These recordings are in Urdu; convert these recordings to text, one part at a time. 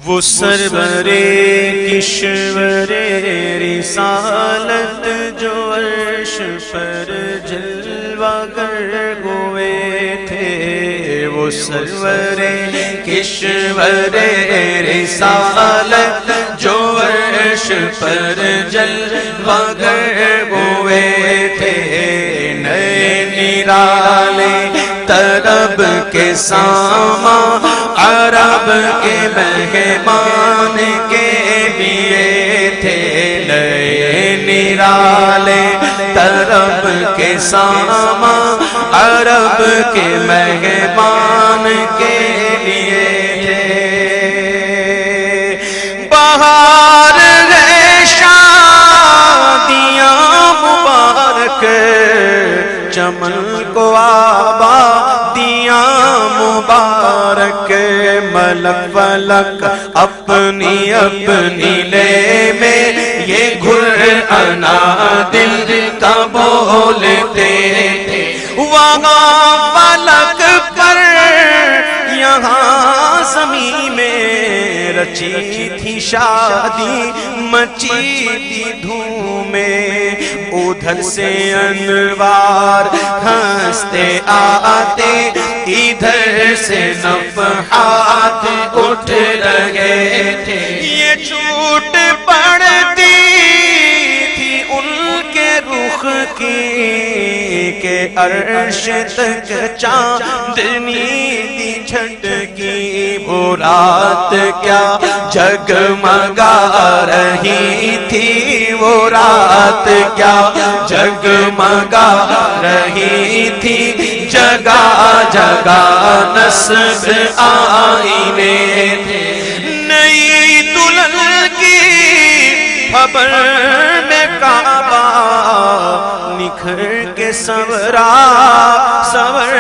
وہ سرور کشور رسالت جو عرش پر جلوہ گر ہوئے تھے، وہ سرور کشور رسالت جو عرش پر جلوہ گر ہوئے تھے، نئے نرالے طرب کے سامان عرب کے مہمان کے لیے تھے، نئے نرالے طرب کے سامان عرب کے مہمان کے لیے تھے۔ بہار ہے شادیاں مبارک، چمن کو آبادیاں مبارک، ملک فلک اپنی اپنی لے میں یہ گھر انا دل کا بولتے تھے، وہاں فلک پر یہاں زمین میں رچی تھی شادی، مچی تھی دھومیں، ادھر سے انوار ہنستے آتے، ادھر سے نفحات اٹھ رہے تھے، یہ چھوٹ پڑتی تھی ان کے رخ کی کہ عرش تک چاندنی دی جھٹکی، وہ رات کیا جگمگا رہی تھی، وہ رات کیا جگمگا رہی تھی، جگہ جگہ نصب آئینے تھے، نئی دلہن کی خبر میں کعبہ نکھر کے سنورا، سنور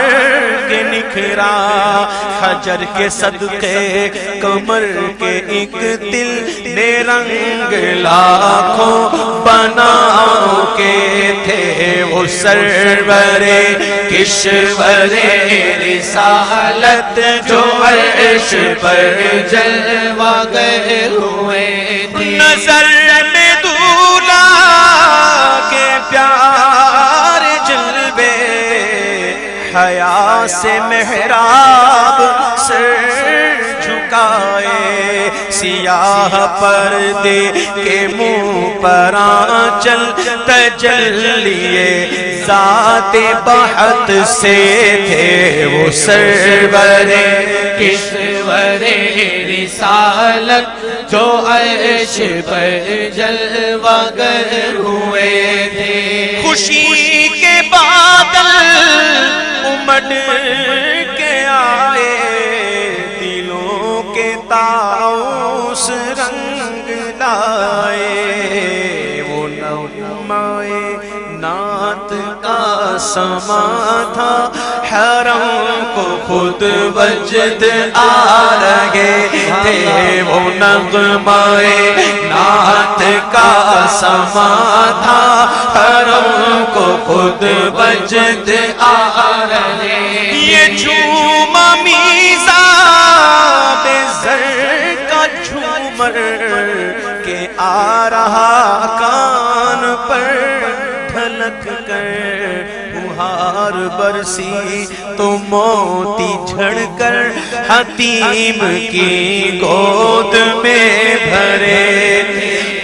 کے نکھرا، حجر کے صدقے کمر کے ایک دل نے رنگ لاکھوں بنا کے تھے، وہ سرور کشور رسالت جو عرش پر جلوہ گر ہوئے تھے، نظر میں دولا کے پیار جلوے، حیا سے محراب سر جھکائے، سیاہ پردے کے منہ پر آنچل تجلیے ذات بحت سے تھے، وہ سرور کشور رسالت جو عرش پر جلوہ گر ہوئے تھے، خوشی کے بادل امڑ کے آئے، دلوں کے طاؤس رنگ لائے، وہ نغمہ نعت کا سما تھا، حرم کو خود وجد آ رہے تھے، وہ نغمہ نعت کا سما تھا، حرم کو خود وجد آ رہے، یہ جھوما میزا بے زر کا جھومر کہ آ رہا کان پر ڈھلک کر، بہار برسی تو موتی جھڑ کر حتیم کی گود میں بھرے،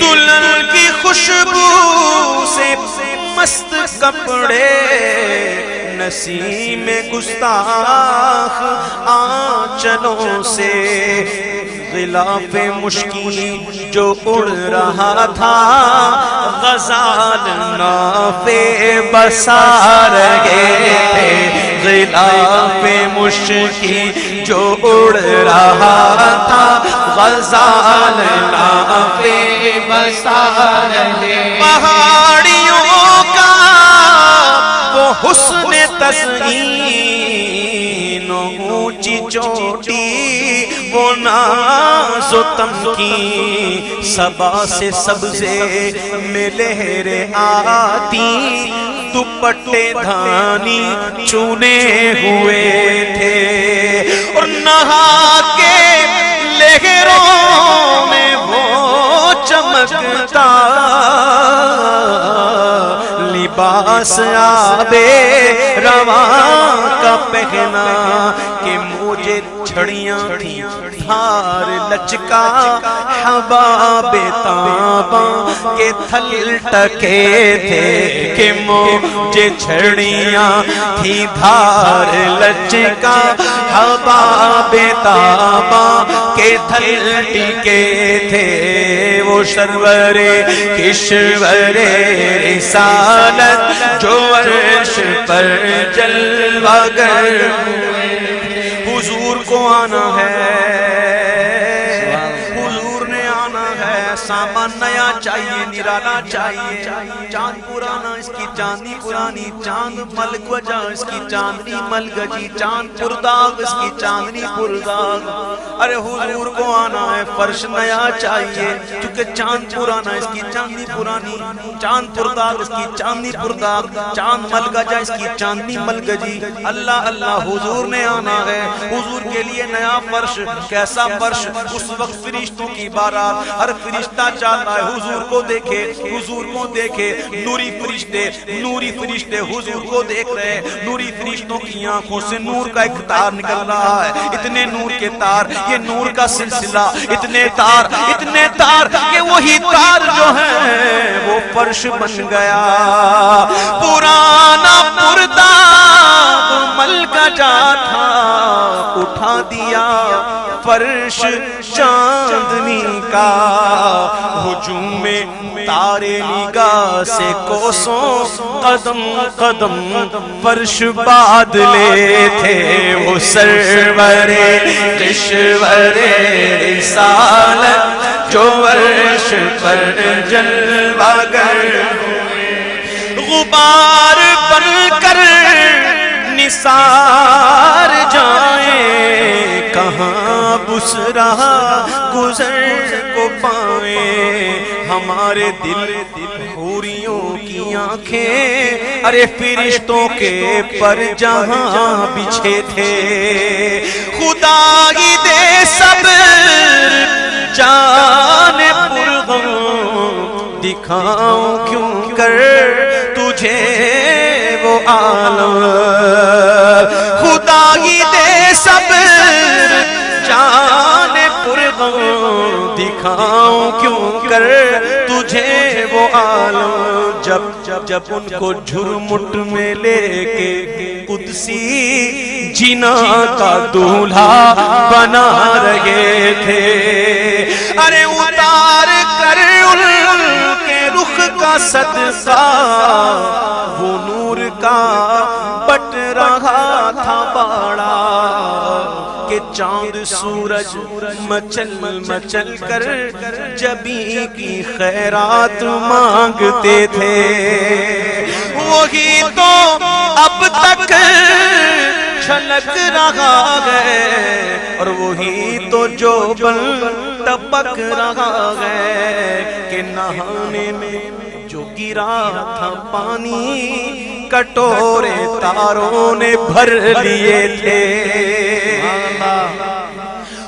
دلہن کی خوشبو سے مست کپڑے، نسیم گستاخ آنچلوں سے، غلاف مشکی جو اڑ رہا تھا، غزال نافے بسا رہے تھے، غلاف مشکی جو اڑ رہا تھا، غزال نافے بسا رہے، پہاڑیوں کا وہ حسن تزئین، اونچی چوٹی وہ ناز و تمکین، صبا سے سبزے میں لہریں آتی، دوپٹے دھانی چونے ہوئے تھے، اور نہا کے لہروں چمکتا لباس آبے رواں کا پہنا کہ مجھے چھڑیاں تھیں دھار لچکا حباب تاباں کے تھل ٹکے تھے کہ مجھے چھڑیاں تھیں دھار لچکا حباب تاباں کے تھل ٹکے تھے وہ سرور کشور رسالت جو عرش پر جلوہ گر حضور کو آنا ہے حضور نے آنا ہے سامان نیا چاہیے نرالا چاہیے چاند پرانا اس کی چاندنی پرانی چاند ملک وجہ اس کی چاندنی ملگجی چاند پرداغ اس کی چاندنی پرداغ ارے حضور کو آنا ہے فرش نیا چاہیے چونکہ چاند پرانا اس کی چاندنی پرانی چاند پرداغ اس کی چاندنی پرداغ چاند ملگجا اس کی چاندنی ملگجی اللہ اللہ حضور نے آنا ہے حضور کے لیے نیا فرش کیسا فرش اس وقت فرشتوں کی بارات ہر فرشتہ چاہتا ہے حضور کو دیکھے حضور کو دیکھے نوری فرشتے حضور کو دیکھ رہے ہیں نوری فرشتوں کی آنکھوں سے نور کا ایک تار نکل رہا ہے اتنے نور کے تار یہ نور کا سلسلہ اتنے تار کہ وہی تار جو ہے وہ فرش بن گیا پرانا پردہ مل کا جا تھا اٹھا دیا فرش چاندنی کا ہجوم میں تارے نگاہ سے کوسوں قدم قدم فرش بادلے تھے وہ سرور کشور رسالت جو عرش پر جلوہ گر غبار بن کر نثار جائیں کہاں بسرا گزر کو پائیں ہمارے دل حوریوں کی آنکھیں ارے فرشتوں کے پر جہاں بچھے تھے خدائی دے صبر جان پرغم دکھاؤں کیوں کر تجھے وہ عالم خدائی دے صبر جان پرغم دکھاؤں کیوں کر تجھے وہ عالم جب ان کو جھرمٹ میں لے کے قدسی جنا کا دولہا بنا رہے تھے ارے اتار کر ان کے رخ کا صدقہ وہ نور کا بٹ رہا تھا باڑا کہ چاند سورج مچل کر جبی کی خیرات مانگتے تھے وہی تو اب تک چھلک رہا ہے اور وہی تو جو بل ٹپک رہا ہے کہ نہانے میں جو گرا تھا پانی کٹورے تاروں نے بھر لیے تھے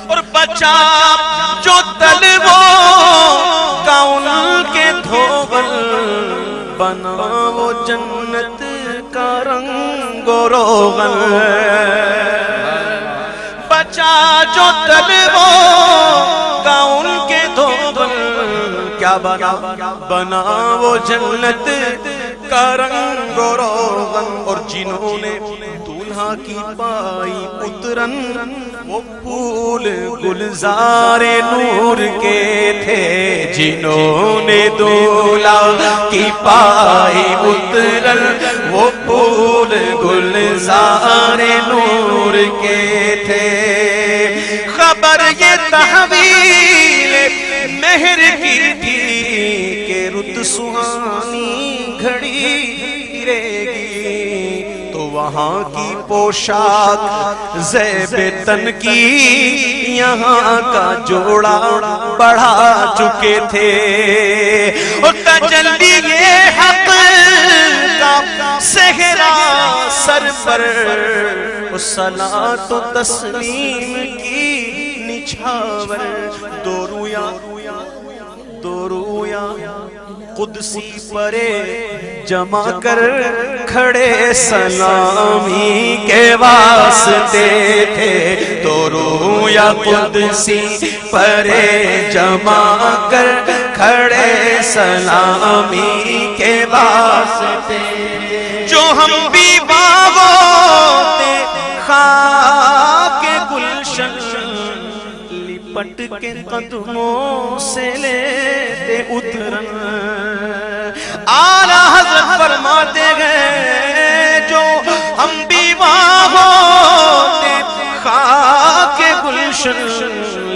اور بچا جو طلبوں کا ان کے دھوبل بنا وہ جنت کا رنگ و روغن بچا جو طلبوں کا ان کے دھوبل کیا بنا وہ جنت کا رنگ و روغن اور جنہوں نے دولہا کی پائی اترن وہ پھول گلزار نور کے تھے جنہوں نے دولہا کی پائی اترن وہ پھول گلزار نور کے تھے خبر یہ تحویل مہر کی تھی کہ رت سہانی گھڑی گرے گی تو وہاں کی پوشاک زیب تن کی یہاں کا جوڑا بڑھا چکے تھے اور تجلی یہ حق کا صحرا سر پر صلاۃ و تسلیم کی نچھاور دو رویا قدسی پرے جمع کر کھڑے سلامی کے واسطے تھے، تو رویا قدسی پرے جمع کر کھڑے سلامی کے واسطے، جو ہم بھی باغوتے خاک گلشن لپٹ کے قدموں سے لیتے اترن۔ اعلیٰ حضرت فرماتے گئے جو ہم بھی باغوتے خاک گلشن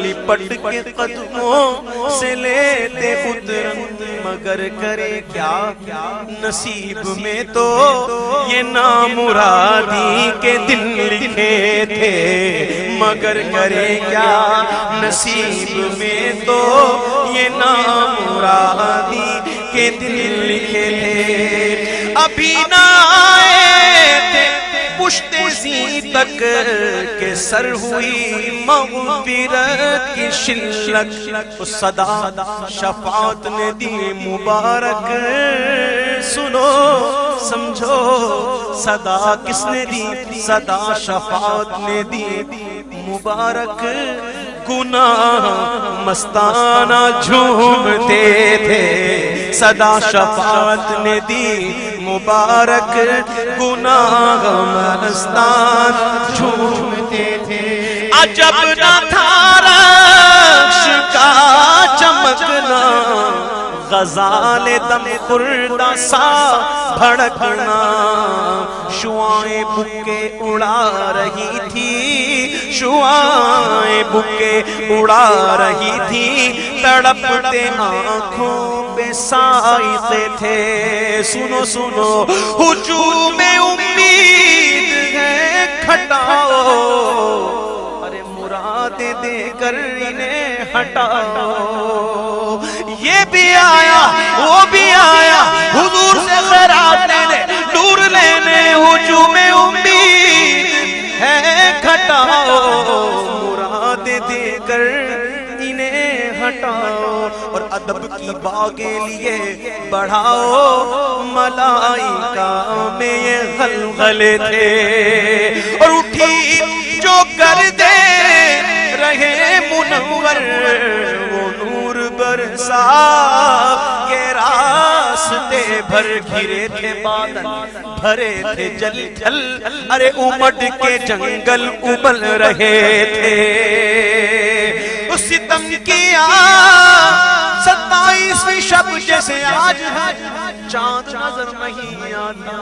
لپٹ کے قدموں سے لیتے اترن، مگر کرے کیا نصیب میں تو یہ نامرادی کے دن لکھے تھے، مگر کرے کیا نصیب میں تو یہ نامرادی کے دن لکھے تھے۔ ابھی نہ آئے تھے پشت زی تک کہ سر ہوئی مغفرت کی شلک، صدا شفاعت نے دی مبارک، سنو سمجھو صدا کس نے دی؟ صدا شفاعت نے دی مبارک، گناہ مستانہ جھومتے تھے، صدا شفاعت نے دی مبارک، گناہ مستان جھومتے تھے۔ عجب نہ تھا رخش کا چمکنا، غزال دم خوردہ سا بھڑکنا، شعائیں بکے اڑا رہی تھی، شعائیں بکے اڑا رہی تھی، تڑپتے آنکھوں پہ سائقے تھے۔ سنو سنو ہجوم امید ہے کھٹاؤ، ارے مرادیں دے کر انہیں ہٹاؤ، یہ بھی آیا وہ بھی آیا حضور سے خیرات لینے نور لینے، ہجوم امید ہے کھٹاؤ، مرادیں دے کر انہیں ہٹاؤ، اور ادب کی باغیں لیے بڑھاؤ، ملائکہ میں یہ غلغلے تھے، اور اٹھی جو کر دے رہے منور، وہ نور برسا کے راستے بھر گھرے تھے بادل بھرے تھے جل جل، ارے امٹ کے جنگل ابل رہے تھے۔ ستم کیا 27ویں شب جیسے آج ہے، چاند نظر نہیں آتا،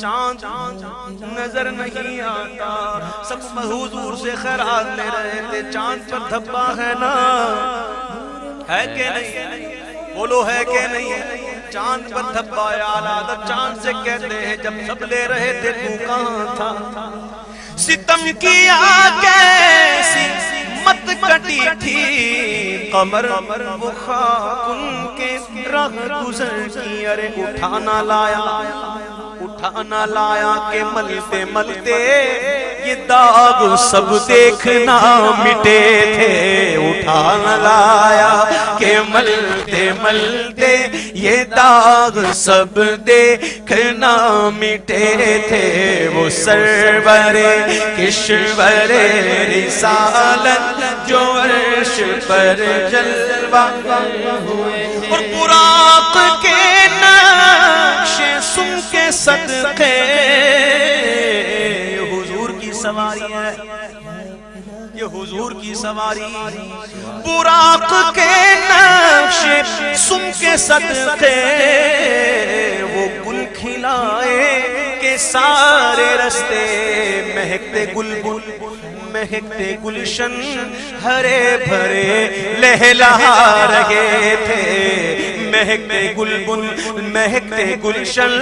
چاند نظر نہیں آتا، سب حضور سے خیرات لے رہے تھے، چاند پر دھبا ہے نا، ہے کہ نہیں؟ بولو ہے کہ نہیں؟ چاند پر دھبا یا حضرت چاند سے کہتے ہیں جب سب لے رہے تھے تو کہاں تھا؟ ستم کیا کیسی مت کٹی تھی قمر، وہ خاک ان کے راہ گزر کی، ارے اٹھانا لایا کہ ملتے ملتے یہ داغ سب دیکھنا مٹے تھے، اٹھانا لایا کہ ملتے ملتے یہ داغ سب دیکھنا مٹے تھے، وہ سرور کشور رسالت جو عرش پر جلوہ ہوئے، اور براق کے نقش سن کے صدقے، یہ حضور کی سواری ہے، یہ حضور کی سواری، براق کے نقش سن کے صدقے، وہ گل کھلائے کہ سارے رستے مہکتے گلگل مہکتے گلشن ہرے بھرے لہلا رہے تھے، مہکتے گلگل مہکتے گلشن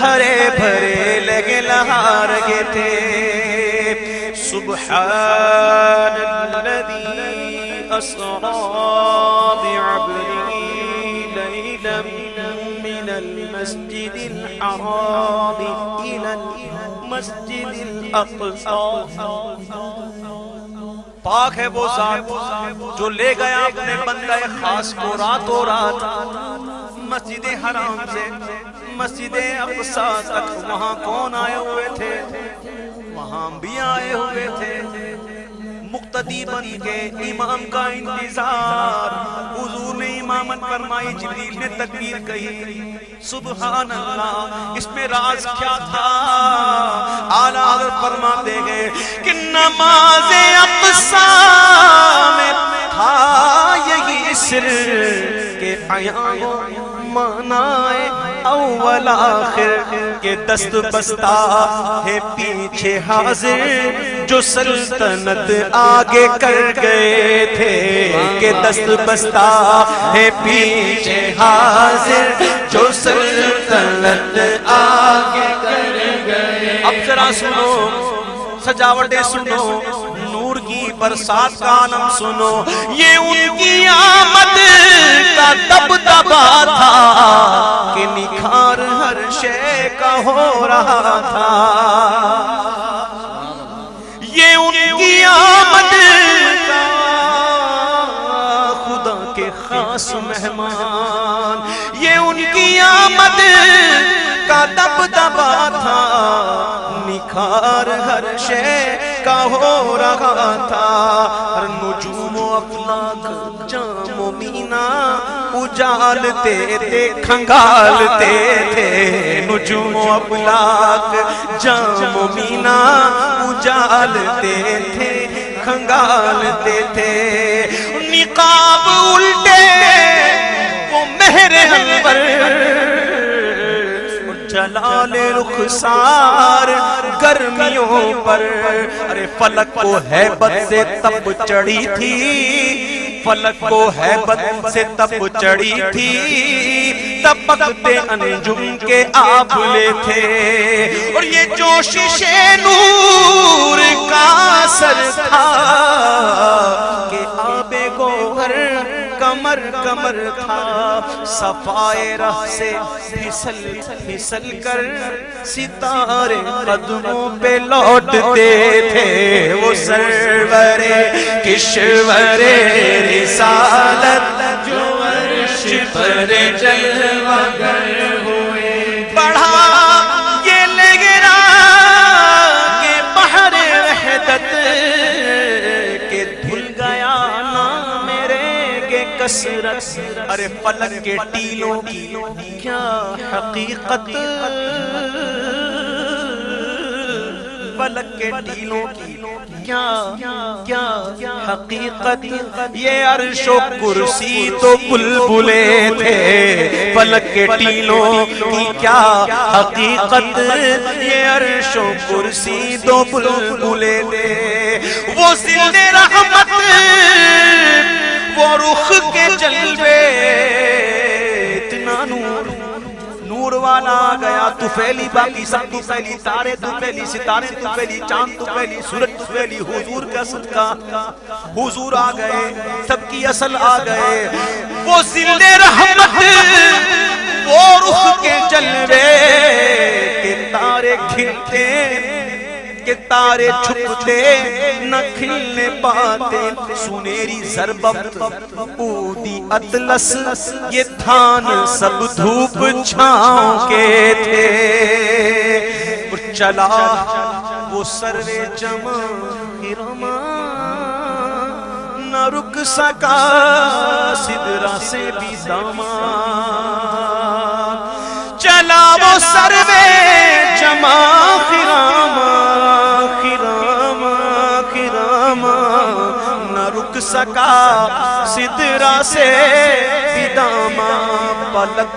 ہرے بھرے لہلا رہے تھے۔ سبحان الذی اسری بعبدہ لیلا من المسجد الحرام الى المسجد الاقصى، پاک ہے وہ ذات جو لے گیا اپنے بندہ خاص کو راتوں رات مسجد حرام سے مسجد اقصی تک وہاں کون آئے ہوئے تھے؟ وہاں بھی آئے ہوئے تھے مقتدی بن کے امام کا انتظار. حضور نے امامت فرمائی، جبریل نے تکبیر کہی، سبحان اللہ. اس میں راز کیا تھا؟ اعلیٰ حضرت فرماتے گئے کہ نماز اقصی میں تھا یہی سر کہ عیان منائے اول آخر کے دست بستہ ہے پیچھے حاضر جو سلطنت آگے کر گئے تھے، کہ دست بستہ ہے پیچھے حاضر جو سلطنت آگے کر گئے. اب ذرا سنو، سجاوٹیں سنو، نور کی برسات کا عالم سنو. یہ ان کی آمد کا دبدبا تھا کہ نکھار ہر شے کا ہو رہا تھا. یہ ان کی آمد کا خدا کے خاص مہمان، یہ ان کی آمد کا دبدبا تھا، نکھار ہر شے کا ہو رہا تھا. ہر نجوم و افلاک جام و مینا اجالتے تھے، کھنگالتے تھے. نجوم و افلاک جام و مینا اجالتے تھے، کھنگالتے تھے. نقاب الٹے وہ مہر انور، جلال رخسار گرمیوں پر. ارے فلک کو ہیبت سے تب چڑھی تھی، فلک کو ہیبت سے تب چڑھی تھی، تبکتے انجم کے آبلے تھے. اور یہ جوشش نور کا اثر تھا کہ آب گوہر کمر کمر تھا. صفائے رہ سے پھسل پھسل کر ستارے قدموں پہ لوٹتے تھے. وہ سرور کشور رسالت جو عرش پر جلوہ گر ہوئے. بڑھا یہ لگرا کہ بحر وحدت کہ دھل گیا نا میرے کے کثرت. ارے فلک کے ٹیلوں کی کیا حقیقت، فلک کے ٹیلوں کی کیا حقیقت. یہ عرش و کرسی تو بلبلے تھے، فلک کے ٹیلوں کی کیا حقیقت. یہ عرش و کرسی تو بلبلے تھے. وہ ذل رحمت، وہ رخ کے جلوے، اتنا نور والا آ گیا. تو پھیلی باقی سب تو پھیلی، تارے تو پھیلی، ستارے تو پھیلی، چاند تو پھیلی، سورج تو پھیلی. حضور کا صدقہ حضور آ گئے، سب کی اصل آ گئے. وہ ذل رحمت، وہ رخ کے جلوے کہ تارے کھلتے کہ تارے چھپتے نہ کھلنے پاتے. سنیری ضربت اودی اطلس، یہ تھان سب دھوپ چھاؤں کے تھے. چلا وہ سروے جمع ہرما، نہ رک سکا سدرا سے بھی داما. چلا وہ سروے جمع خراما، نہ رک سکا سدرا سے بداما. پلک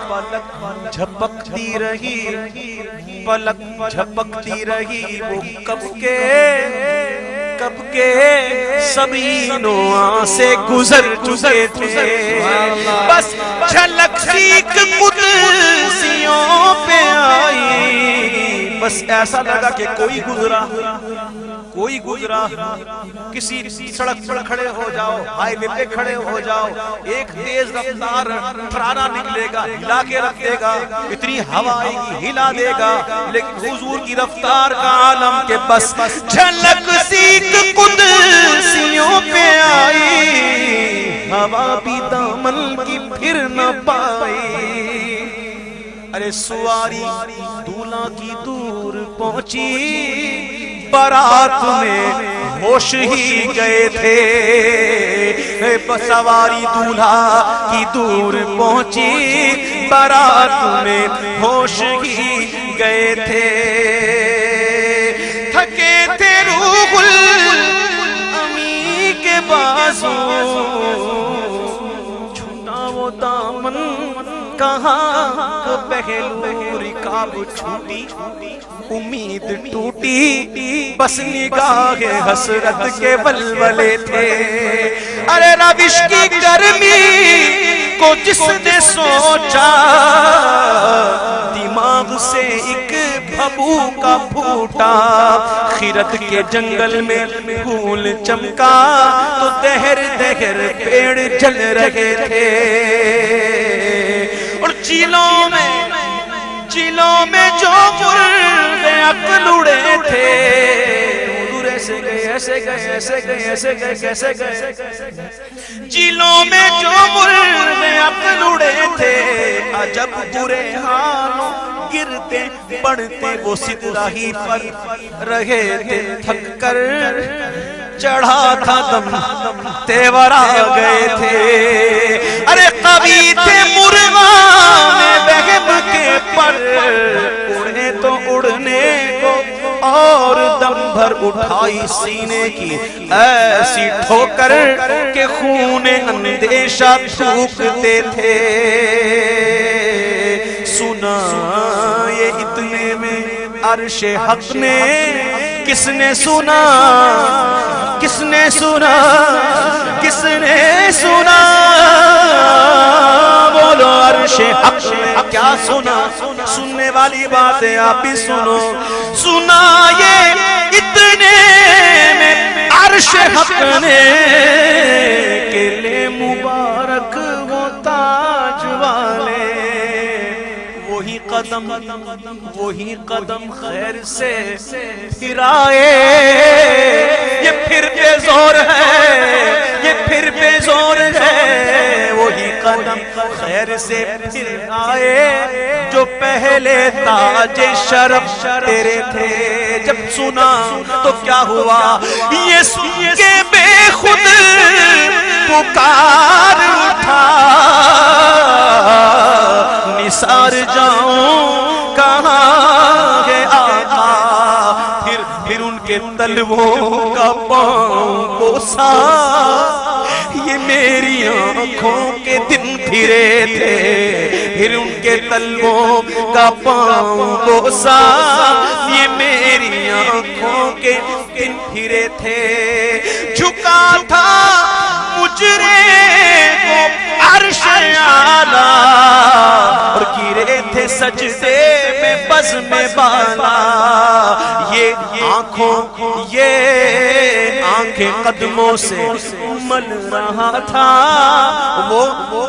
جھپکتی رہی، پلک جھپکتی رہی. وہ کب کے سبھی نواں سے گزر چکے تھے. بس جھلک سیکھ قدسیوں پہ آئی. بس ایسا لگا کہ کوئی گزرا. کسی سڑک پر کھڑے ہو جاؤ، ہائی وے پہ کھڑے ہو جاؤ، ایک تیز رفتار ٹرانا نکلے گا، ہلا کے رکھ دے گا. اتنی ہوا آئے گی، ہلا دے گا. لیکن حضور کی رفتار کا عالم کے بس جھلک سیکھ قدسیوں پہ آئی. ہوا بھی دامن کی پھر نہ پائی. ارے سواری دولہا کی دور پہنچی، بارات میں ہوش ہی گئے تھے، سواری دولہا کی دور پہنچی، بارات میں ہوش ہی گئے تھے، تھکے تھے روح الامی کے بازو، چھوٹا وہ دامن کہاں وہ پہلو رکاب چھوٹی، امید ٹوٹی، بس نگاہ حسرت کے ولولے تھے، ارے روش کی گرمی کو جس نے سوچا، دماغ سے ایک بھبو کا پھوٹا، خیرت کے جنگل میں پھول چمکا تو دہر دہر پیڑ جل رہے تھے، اور چیلوں میں جو مرغ عقل اڑے تھے، ایسے گئے چیلوں میں جو مرغ عقل اڑے تھے، عجب برے حالوں گرتے پڑتے وہ سدرہ پر رہے تھے، تھک کر چڑھا تھا دم تیور آ گئے تھے، ارے قوی تھے مرغان بہب کے پر، اڑے تو اڑنے کو اور دم بھر اٹھائی سینے کی ایسی ٹھوکر کہ خون اندیشہ تھوکتے تھے، سنا یہ اتنے میں عرش حق نے، کس نے سنا، کس نے سنا، کس نے سنا، بولو عرش حق نے کیا سنا، سننے والی باتیں آپ ہی سنو، سنا یہ اتنے میں عرش حق نے کہ لے مبارک وہ تاج والے، وہی قدم خیر سے پھرائے، یہ پھر بے زور ہے، یہ پھر بے زور ہے، وہی قدم خیر سے پھر آئے جو پہلے تاج شرف تیرے تھے، جب سنا تو کیا ہوا، یہ سن کے بے خود پکار اٹھا، نثار جاؤں کہاں ہے آقا، پھر ان کے تلووں کا پاؤں بوسا، یہ میری آنکھوں کے دن پھرے تھے، پھر ان کے تلووں کا پاؤں بوسا، یہ میری آنکھوں کے دن پھرے تھے، جھکا تھا مجرے کو عرش اعلیٰ، اور گرے تھے سجدے میں بزم بالا، یہ آنکھیں قدموں سے مل رہا تھا، وہ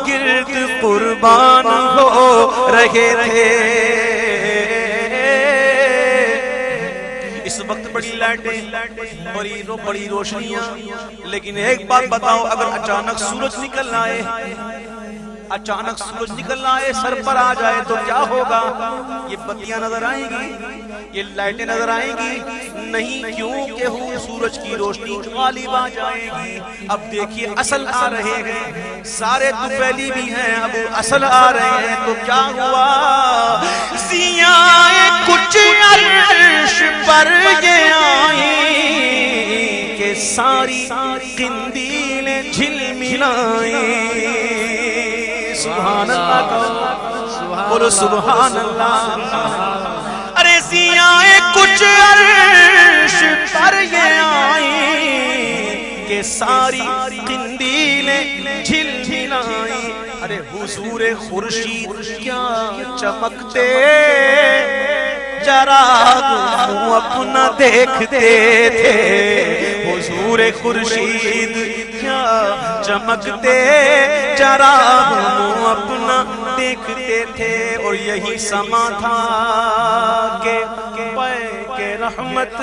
گرد قربان ہو رہے تھے، اس وقت بڑی لائٹیں بڑی روشنیاں، لیکن ایک بات بتاؤ، اگر اچانک سورج نکل آئے، اچانک سورج نکل آئے، سر پر آ جائے تو کیا ہوگا، یہ بتیاں نظر آئیں گی، یہ لائٹیں نظر آئیں گی نہیں، کیوں کہ سورج کی روشنی غالب آ جائے گی۔ اب دیکھیے اصل آ رہے ہیں، سارے دوپہلی بھی ہیں، اب اصل آ رہے ہیں، تو کیا ہوا، ضیائے کچھ عرش پر یہ آئی کہ ساری قندیلیں جھلملائیں، سبحان اللہ، بولو سبحان اللہ، ارے ضیائے کچھ عرش پر یہ آئی کہ ساری قندیلیں جھلملائیں، ارے حضور خورشید کیا چمکتے، چراغ منہ اپنا دیکھتے تھے، حضور خورشید کیا چمکتے، چراغ منہ اپنا دیکھتے تھے، اور یہی سما تھا کہ پے رحمت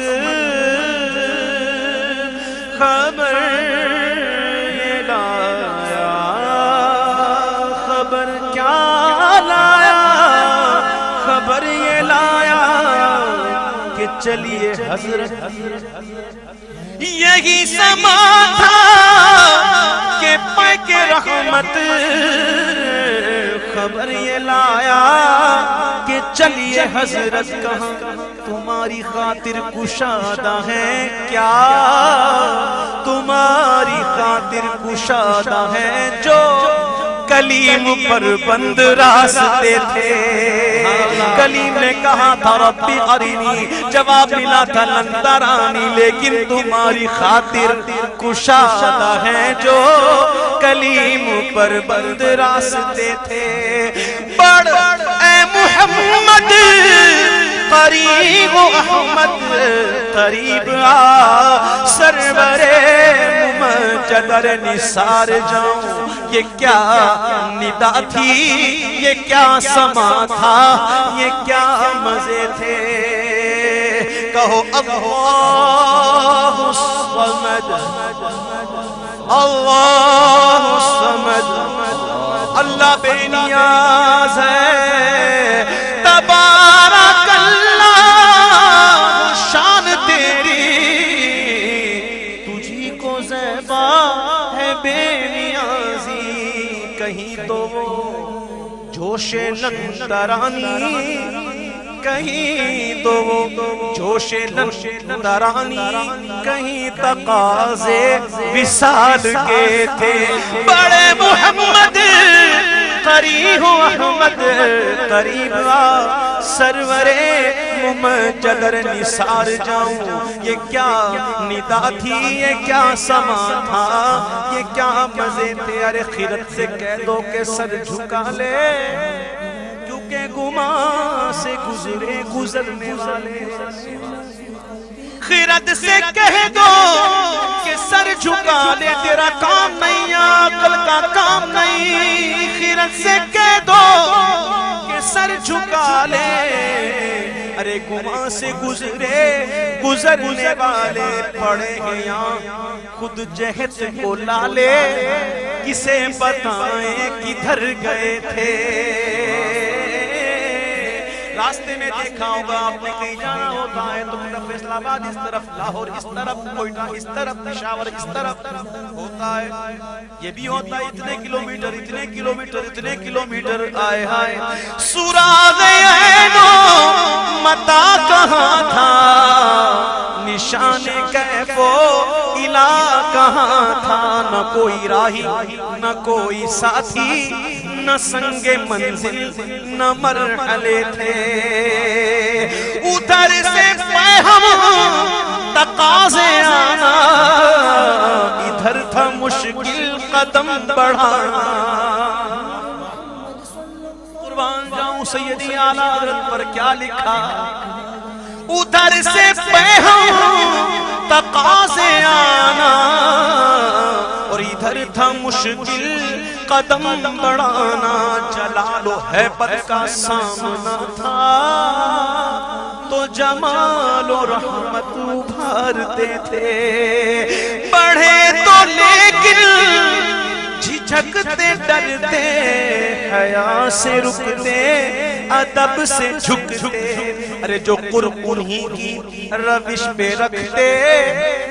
خبر لایا، خبر کیا لایا، چلیے حضرت یہی سما تھا کہ پے کے رحمت خبر یہ لایا کہ چلیے حضرت کہاں تمہاری خاطر کشادہ ہے کیا تمہاری خاطر کشادہ ہے جو کلیم پر بند راستے تھے کلیم نے کہا تھا ربی ارینی جواب ملا تھا لن ترانی لیکن تمہاری خاطر کشادہ ہے جو کلیم پر بند راستے تھے بڑھ اے محمد قریب احمد قریب آ سرور ممجدر نثار جاؤں یہ کیا ندا تھی یہ کیا سما تھا یہ کیا مزے تھے کہو اللہ الصمد اللہ الصمد اللہ بے نیاز ہے تبارک اللہ شان تیری تجھی کو زیبا ہے بے نیازی کہیں تو وہ جوش نندرانی کہیں تو وہ جوش نندرانی کہیں تقاضے وصال کے تھے بڑے محمد قریب احمد قریب آ سرور ممجدر نثار جاؤں یہ کیا ندا تھی یہ کیا سما تھا یہ کیا مزے تھے ارے خیرت سے کہہ دو کہ سر جھکا لے کیونکہ گماں سے گزرے گزرنے والے خیرت سے کہہ دو کہ سر جھکا لے تیرا کام نہیں عقل کا کام نہیں خیرت سے کہہ دو کہ سر جھکا لے ارے گماں سے گزرنے والے پڑے ہیں یہاں خود جہت کو لالے کسے بتائیں کدھر گئے تھے راستے میں دیکھا ہوگا آپ نے کہیں جانا ہوتا ہے تو طرف فیصل آباد اس طرف لاہور اس طرف کوئٹہ اس طرف پشاور اس طرف ہوتا ہے یہ بھی ہوتا ہے اتنے کلومیٹر اتنے کلومیٹر اتنے کلومیٹر آئے ہائے سوراغ عینو متا کہاں تھا نشان کیف و الہ کہاں تھا نہ کوئی راہی نہ کوئی ساتھی نہ سنگ منزل نہ مرحلے تھے ادھر سے فہم تقاضے آنا ادھر تھا مشکل قدم بڑھانا قربان جاؤں سیدی اعلیٰ حضرت پر کیا لکھا ادھر سے فہم تقاضے آنا اور ادھر تھا مشکل قدم بڑھانا جلال و ہیبت کا سامنا تھا تو جمال و رحمت ابھارتے تھے بڑھے تو لیکن جھجکتے ڈرتے حیا سے رکتے ادب سے جھکتے ارے جو قرب انہیں کی روش پہ رکھتے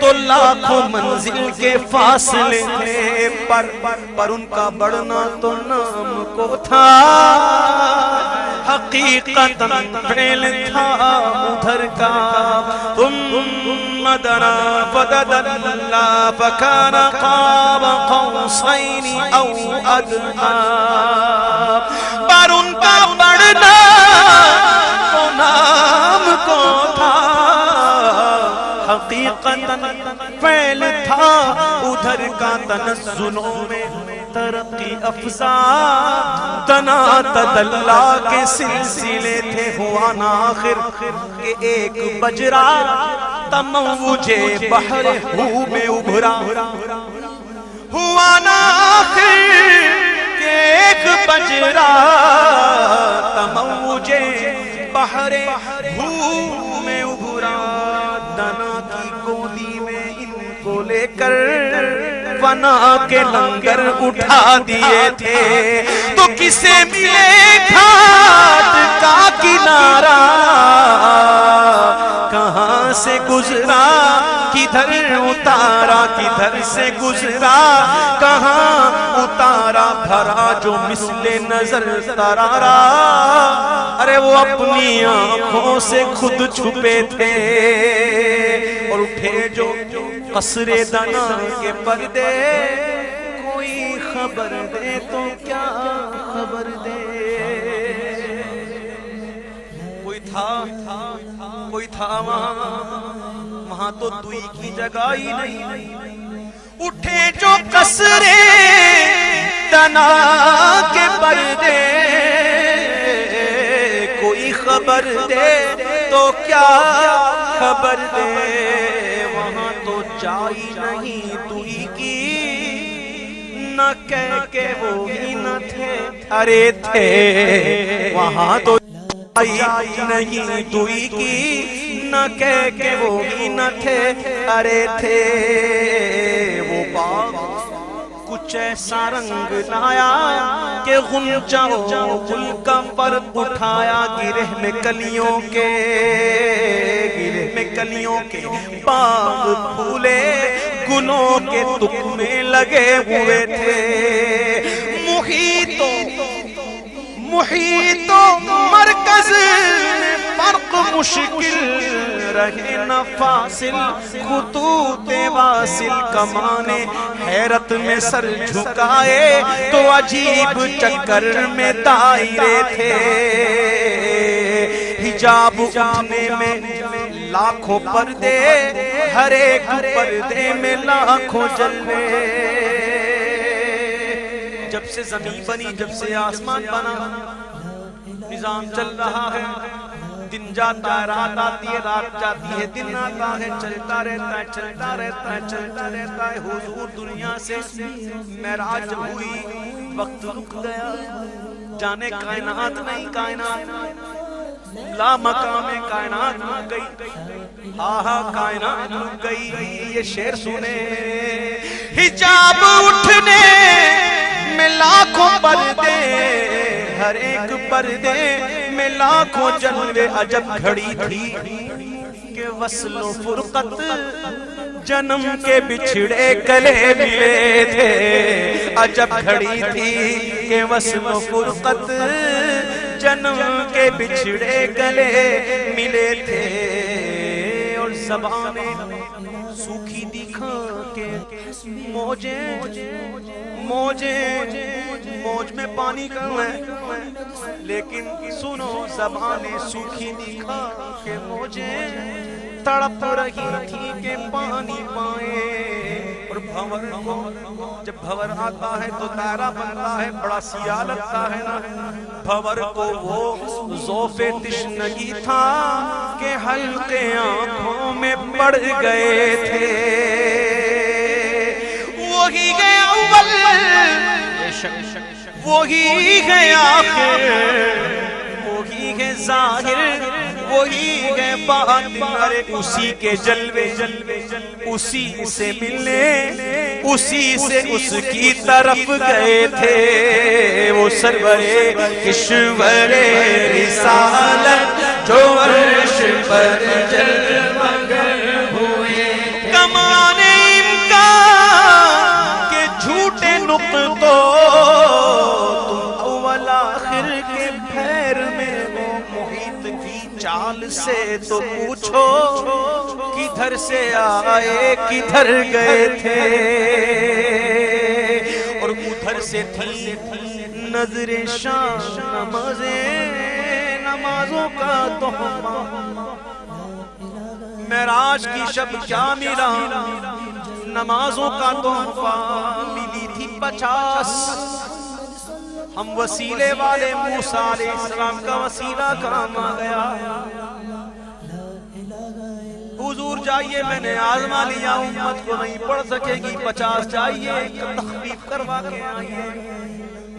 تو لاکھوں منزل کے فاصلے تھے پر ان کا بڑھنا تو نام کو تھا حقیقتاً فعل تھا ادھر کا ثم دنا فدنا فكان قاب قوسين او ادنى پر ان کا بڑھنا تو نام کو تھا حقیقتاً فعل تھا ادھر کا تنزلوں میں ترقی افزا تنا تدلا کے سلسلے تھے ہوا نا آخر کہ ایک بجرا تموج بحر ہو میں ابھرا ہوا نا آخر کہ ایک بجرا تموج بحر ہو میں ابھرا دنا کی گودی میں ان کو لے کر فنا کے لنگر اٹھا دیے تھے تو کسے ملے گھاٹ کا کنارہ کہاں سے گزرا کدھر اتارا کدھر سے گزرا کہاں اتارا بھرا جو مثل نظر ترارا ارے وہ اپنی آنکھوں سے خود چھپے تھے اور اٹھے جو قصر دنا کے پردے کوئی خبر دے تو کیا خبر دے کوئی تھا وہاں تو دوئی کی جگہ ہی نہیں اٹھے جو قصر دنا کے پردے کوئی خبر دے تو کیا خبر دے وہاں تو جائی نہیں دوئی کی نہ کہہ کے وہ ہی نہ تھے ارے تھے وہاں تو نہیں دوئی کی نہ کہہ کے وہ ہی نہ تھے ارے تھے وہ باغ کچھ ایسا رنگ لایا کہ غنچہ گل کا پر اٹھایا گرہ میں کلیوں کے باغ پھولے گلوں کے تخمے لگے ہوئے تھے محیط و مرکز فرق مشکل رہے نہ فاصل خطوط واصل کمانے حیرت میں سر جھکائے تو عجیب چکر میں دائرے تھے حجاب اٹھنے میں لاکھوں پردے ہر ایک پردے میں لاکھوں جلوے جب سے زمین بنی جب سے آسمان بنا نظام چل رہا ہے دن جاتا ہے رات آتی ہے رات جاتی ہے دن آتا ہے چلتا رہتا ہے چلتا رہتا ہے چلتا رہتا ہے حضور دنیا سے معراج ہوئی وقت رک گیا جانے کائنات نہیں کائنات لا مقام کائنات رک گئی ہاں کائنات رک گئی یہ شعر سنے حجاب اٹھنے میں لاکھوں پردے ہر ایک پردے میں لاکھوں جلوے عجب گھڑی تھی کہ وصل و فرقت جنم کے بچھڑے گلے ملے تھے عجب گھڑی تھی کہ وصل و فرقت جنم کے بچھڑے گلے ملے تھے اور زبانیں سوکھی دکھا کے موج میں پانی کم ہے لیکن سنو زبانیں سوکھی دکھا کے موجیں تڑپ رہی تھی کہ پانی پائیں اور بھور کو جب بھور آتا ہے تو دائرہ بنتا ہے بڑا سیاہ لگتا ہے نا بھور کو وہ ذوف تشنگی تھا کہ حلقے آنکھوں میں پڑ گئے تھے وہی ہے اول وہی ہے آخر وہی ہے ظاہر وہی ہے باطن ارے اسی کے جلوے اسی سے ملنے اسی سے اس کی طرف گئے تھے وہ سرور کشور رسالت جو عرش پر جلوگر ہوئے کمان امکان کے جھوٹے نقطوں تم اول آخر کے پھیر میں وہ محیط کی چال سے تو پوچھو کدھر سے آئے کدھر گئے تھے اور ادھر سے تھی نظر شام نمازوں کا تحفہ معراج کی شب کیا ملا نمازوں کا تحفہ ملی تھی 50 ہم وسیلے والے موسیٰ علیہ السلام کا وسیلہ کام آ گیا حضور جائیے میں نے آزما لیا امت کو نہیں پڑھ سکے گی 50 جائیے تخفیف کروا کے آئیے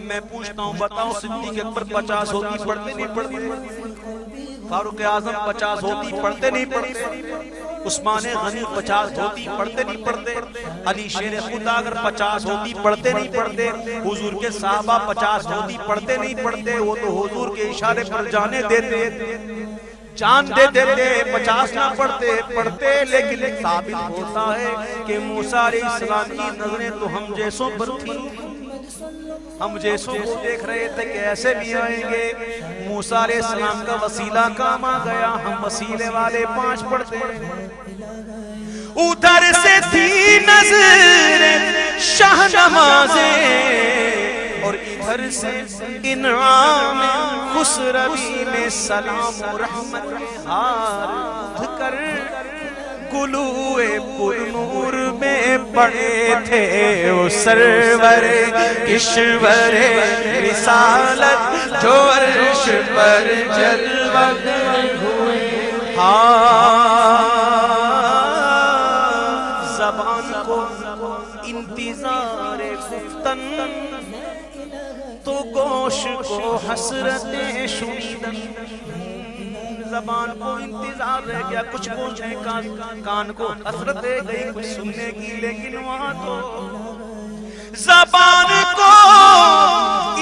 میں پوچھتا ہوں بتاؤ صدیق اکبر 50 ہوتی پڑھتے نہیں پڑھتے فاروق اعظم 50 ہوتی پڑھتے نہیں پڑھتے عثمان غنی 50 ہوتی پڑھتے نہیں پڑھتے علی شیر خدا اگر 50 ہوتی پڑھتے نہیں پڑھتے حضور کے صحابہ 50 ہوتی پڑھتے نہیں پڑھتے وہ تو حضور کے اشارے پر جانے دیتے جان دے دیتے 50 نہ پڑھتے لیکن ثابت ہوتا ہے کہ موسیٰ علیہ السلام کی نظریں تو ہم جیسوں پر تھی، ہم جیسوں کو دیکھ رہے تھے کہ ایسے بھی آئیں گے۔ موسیٰ علیہ السلام کا وسیلہ کام آ گیا، ہم وسیلے والے 5 پڑھتے ہیں۔ ادھر سے تھی نظر شاہ نوازیں اور ادھر سے انعام خسروی میں سلام و رحمت ہار کر گلوئے پر نور میں پڑے تھے وہ سرور کشور رسالت جو عرش پر جلوہ ہوئے۔ زبان کو انتظار گفتن تو گوش کو حسرتیں شنیدن، زبان کو انتظار رہ گیا کچھ پوچھنے کا، کان کو حسرت رہ گئی کچھ سننے کی، لیکن وہاں تو زبان کو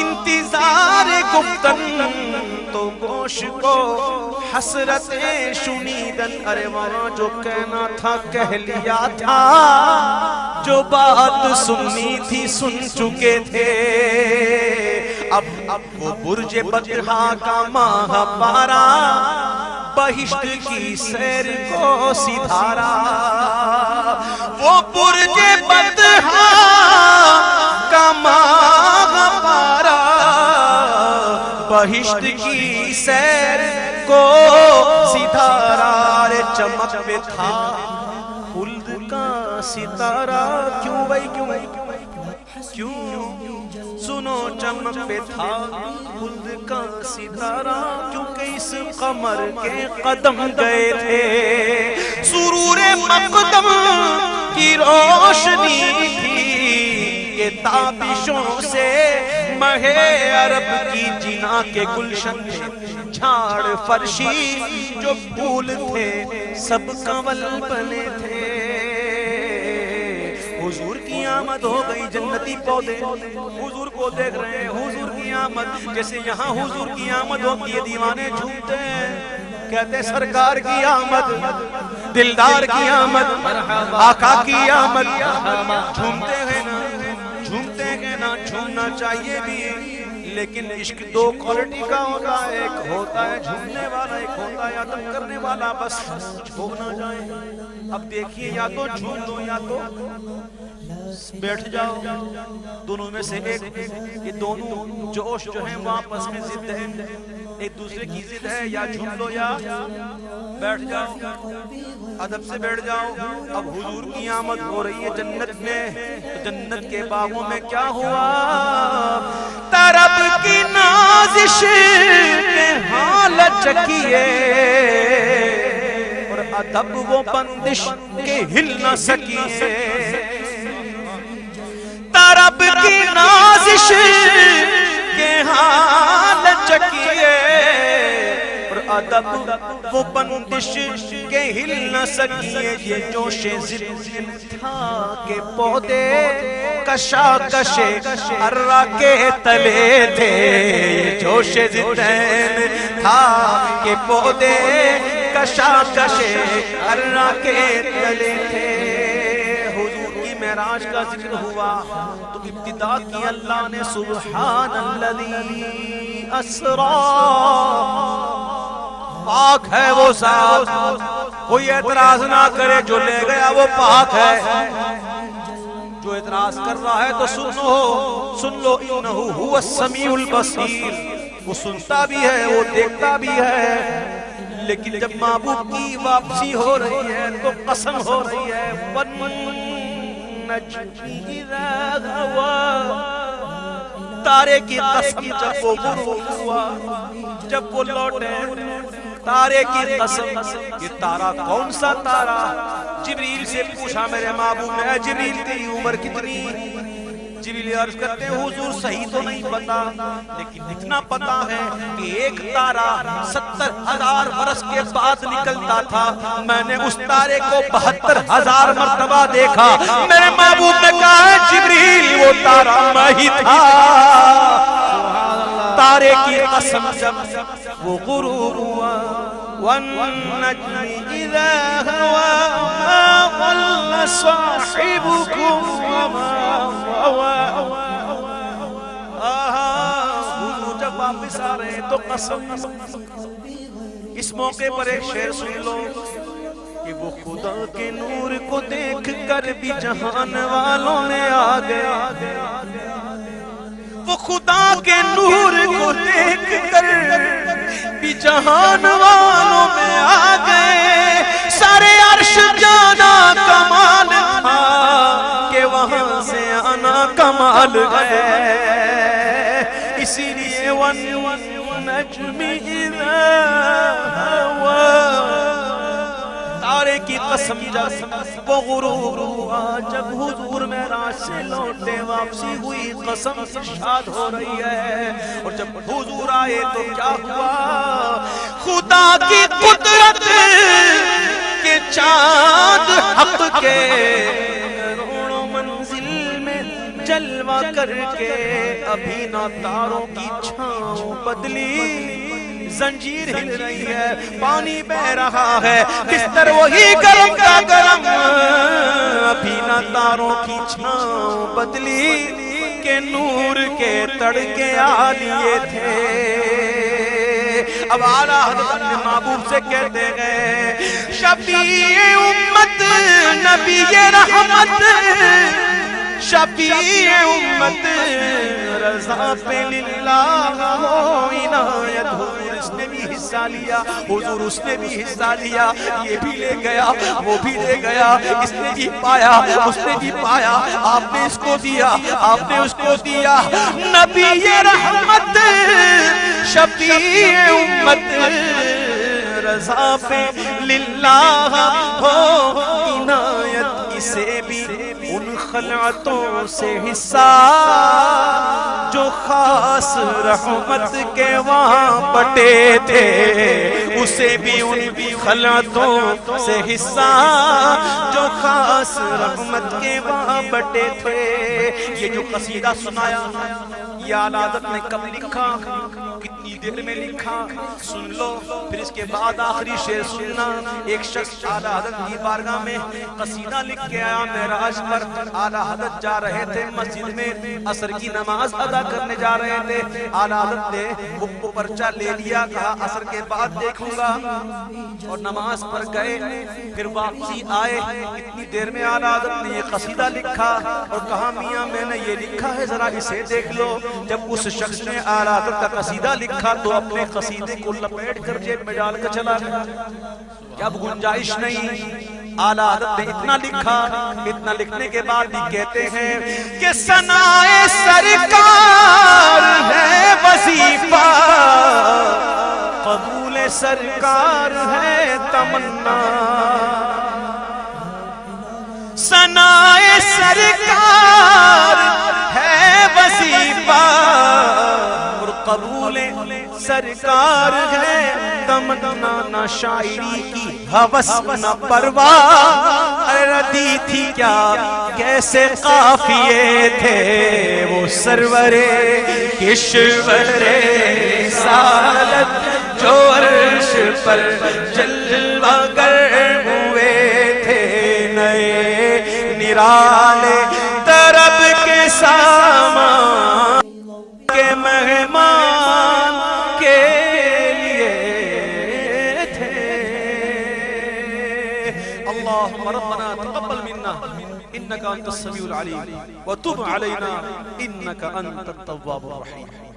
انتظار گفتن تو گوش کو حسرتیں شنیدن۔ ارے وہاں جو کہنا تھا کہہ لیا تھا، جو بات سننی تھی سن چکے تھے۔ اب وہ برج بطحا کا ماہ پارا بہشت کی سیر کو سدھارا، وہ برج بطحا کا ماہ پارا بہشت کی سیر کو سدھارا۔ رے چمک پہ تھا خلد کا ستارہ، کیوں بھائی کیوں سنو چمک پہ تھا خلد کا ستارہ، کیونکہ اس قمر کے قدم گئے تھے، سرور مقدم کی روشنی تھی کہ تابشوں سے مہ عرب کی جنا کے گلشن تھے، جھاڑ فرشی جو پھول تھے سب کنول بنے تھے۔ حضور کی آمد ہو گئی، جنتی پودے حضور کو دیکھ رہے ہیں، حضور کی آمد جیسے یہاں حضور کی آمد ہوتی ہے دیوانے جھومتے ہیں، کہتے ہیں سرکار کی آمد، دلدار کی آمد، آقا کی آمد، جھومتے ہیں نا جھومنا چاہیے بھی، لیکن عشق 2 کوالٹی کا ہوتا ہے، ایک ہوتا ہے جھومنے والا، ایک ہوتا ہے عدم کرنے والا، بس چھوڑ نہ جائے۔ اب دیکھیے یا تو جھوم دو یا تو بیٹھ جاؤ، دونوں میں سے ایک، یہ دونوں جوش جو ہیں وہ آپس میں ضد ہے، ایک دوسرے کی ضد ہے، یا جھوم لو یا بیٹھ جاؤ، ادب سے بیٹھ جاؤ۔ اب حضور کی آمد ہو رہی ہے جنت میں، تو جنت کے باغوں میں کیا ہوا؟ طرب کی نازش میں حال چکیے اور ادب وہ بندش کے ہل نہ سکیے، طرب کی نازش کے حال چکیے اور ادب وہ بندش کے ہل نہ سکیے۔ یہ جوش ضد تھا کہ پودے کشاکش ارہ کے تلے تھے، یہ جوش ضد تھا کہ پودے کشاکش ارہ کے تلے تھے۔ معراج کا ذکر ہوا تو ابتدا کی اللہ نے سبحان الذی اسرا، پاک ہے وہ ذات، کوئی اعتراض نہ کرے، جو لے گیا وہ پاک ہے، جو اعتراض کر رہا ہے تو سن لو انہ هو السمیع البصیر، وہ سنتا بھی ہے وہ دیکھتا بھی ہے۔ لیکن جب محبوب کی واپسی ہو رہی ہے تو قسم ہو رہی ہے، تارے کی قسم جب وہ غروب ہوا، جب وہ لوٹے، تارے کی قسم، یہ تارا کون سا تارا؟ جبریل سے پوچھا میرے محبوب نے، جبریل تیری عمر کتنی؟ جبریل عرض کرتے ہیں حضور صحیح تو نہیں پتا، لیکن اتنا پتا ہے کہ ایک تارا 70,000 برس کے بعد نکلتا تھا، میں نے اس تارے کو 72,000 مرتبہ دیکھا۔ میرے محبوب نے کہا ہے جبریل وہ تارا میں ہی تھا۔ تارے کی قسم جب وہ غروب ہوا، والنجم اذا هوى ما ضل صاحبكم وما غوى. جب واپس آ رہے ہیں تو قسم. اس موقع پر ایک شعر سن لو کہ وہ خدا کے نور کو دیکھ کر بھی جہان والوں میں آ گیا. وہ خدا کے نور کو دیکھ کر بھی جہان والوں میں آ گئے. سارے عرش جانا کمال تھا کہ وہاں سے آنا کمال ہے. اسی لیے والنجم اذا هوى تارے کی قسم جب وہ غروب ہوا جب حضور معراج سے لوٹے واپسی ہوئی قسم شاد ہو رہی ہے. اور جب حضور آئے تو کیا ہوا خدا کی قدرت کے چاند حق کے کروڑوں منزل میں جلوہ کر کے ابھی نہ تاروں کی چھاؤں بدلی زنجیر ہل رہی ہے پانی بہ رہا ہے بستر وہی گرم کا گرم ابھی نہ تاروں کی چھاؤں بدلی کے نور کے تڑکے آ لیے تھے. اب اعلیٰ حضرت محبوب سے کہتے گئے شفیع امت نبی رحمت شفیع امت رضا پہ للہ ہو عنایت. اس نے بھی حصہ لیا حضور اس نے بھی حصہ لیا یہ بھی لے گیا وہ بھی لے گیا اس نے بھی پایا اس نے بھی پایا آپ نے اس کو دیا آپ نے اس کو دیا. نبی رحمت شفیع امت رضا پہ للہ ہو عنایت. اسے بھی ان خلعتوں سے حصہ جو خاص رحمت کے وہاں بٹے تھے اسے بھی ان خلعتوں سے حصہ جو خاص رحمت کے وہاں بٹے تھے. یہ جو قصیدہ سنایا یہ اعلیٰ حضرت نے کب لکھا کتنی دیر میں لکھا سن لو. پھر اس کے بعد آخری شعر سننا. ایک شخص اعلیٰ حضرت کی بارگاہ میں قصیدہ لکھ کے آیا معراج پر. اعلیٰ حضرت جا رہے تھے مسجد میں عصر کی نماز ادا کرنے جا رہے تھے. اعلیٰ حضرت نے بک کو پرچہ لے لیا کہا عصر کے بعد دیکھوں گا اور نماز پر گئے. پھر واپسی آئے اتنی دیر میں اعلیٰ حضرت نے یہ قصیدہ لکھا اور کہا میاں میں نے یہ لکھا ہے ذرا اسے دیکھ لو. جب اس شخص نے اعلیٰ حضرت کا قصیدہ لکھا تو اپنے قصیدے کو لپیٹ کر جیب میں ڈال کر چلا گیا. جب گنجائش نہیں اعلیٰ حضرت نے اتنا لکھا. اتنا لکھنے کے بعد بھی کہتے ہیں کہ ثنائے سرکار ہے وظیفہ قبول سرکار ہے تمنا. ثنائے سرکار ہے وظیفہ اور قبول سرکار ہے تمنا. نہ شاعری کی ہوس نہ پرواہ ردی تھی کیا کیسے قافیے تھے وہ سرور کشور رسالت جو عرش پر جلوہ گر ہوئے تھے. نئے نرالے طرب کے سامان کے مہمان کے لیے تھے. اللہم ربنا تقبل منا انکا انت السمیع العلیم وتب علینا انکا انت التواب الرحیم.